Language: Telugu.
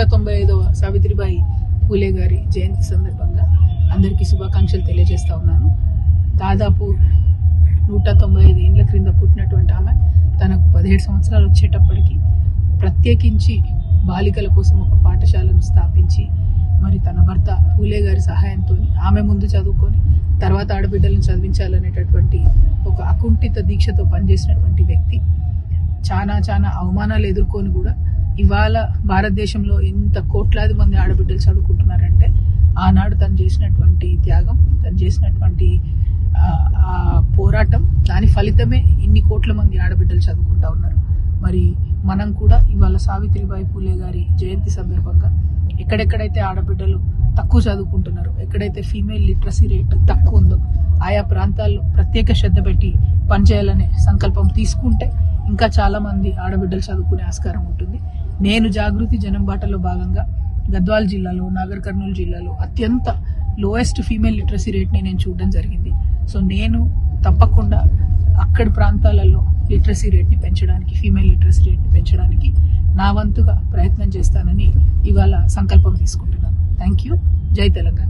195వ సావిత్రిబాయి పూలే గారి జయంతి సందర్భంగా అందరికీ శుభాకాంక్షలు తెలియజేస్తా ఉన్నాను. దాదాపు 195 ఏళ్ల క్రింద పుట్టినటువంటి ఆమె తనకు 17 సంవత్సరాలు వచ్చేటప్పటికి ప్రత్యేకించి బాలికల కోసం ఒక పాఠశాలను స్థాపించి మరి తన భర్త పూలే గారి సహాయంతో ఆమె ముందు చదువుకొని తర్వాత ఆడబిడ్డలను చదివించాలనేటటువంటి ఒక అకుంఠిత దీక్షతో పనిచేసినటువంటి వ్యక్తి. చాలా అవమానాలు ఎదుర్కొని కూడా ఇవాళ భారతదేశంలో ఇంత కోట్లాది మంది ఆడబిడ్డలు చదువుకుంటున్నారంటే ఆనాడు తను చేసినటువంటి త్యాగం, తను చేసినటువంటి పోరాటం, దాని ఫలితమే ఇన్ని కోట్ల మంది ఆడబిడ్డలు చదువుకుంటా ఉన్నారు. మరి మనం కూడా ఇవాళ సావిత్రిబాయి పూలే గారి జయంతి సందర్భంగా ఎక్కడెక్కడైతే ఆడబిడ్డలు తక్కువ చదువుకుంటున్నారో, ఎక్కడైతే ఫీమేల్ లిటరసీ రేట్ తక్కువ ఉందో ఆయా ప్రాంతాల్లో ప్రత్యేక శ్రద్ధ పెట్టి పనిచేయాలనే సంకల్పం తీసుకుంటే ఇంకా చాలా మంది ఆడబిడ్డలు చదువుకునే ఆస్కారం ఉంటుంది. నేను జాగృతి జనం బాటలో భాగంగా గద్వాల్ జిల్లాలో, నాగర్ కర్నూలు జిల్లాలో అత్యంత లోయెస్ట్ ఫీమేల్ లిటరసీ రేట్ని నేను చూడడం జరిగింది. సో నేను తప్పకుండా అక్కడి ప్రాంతాలలో లిటరసీ రేట్ని పెంచడానికి, ఫీమేల్ లిటరసీ రేట్ని పెంచడానికి నా వంతుగా ప్రయత్నం చేస్తానని ఇవాళ సంకల్పం తీసుకుంటున్నాను. Thank you. జై తెలంగాణ.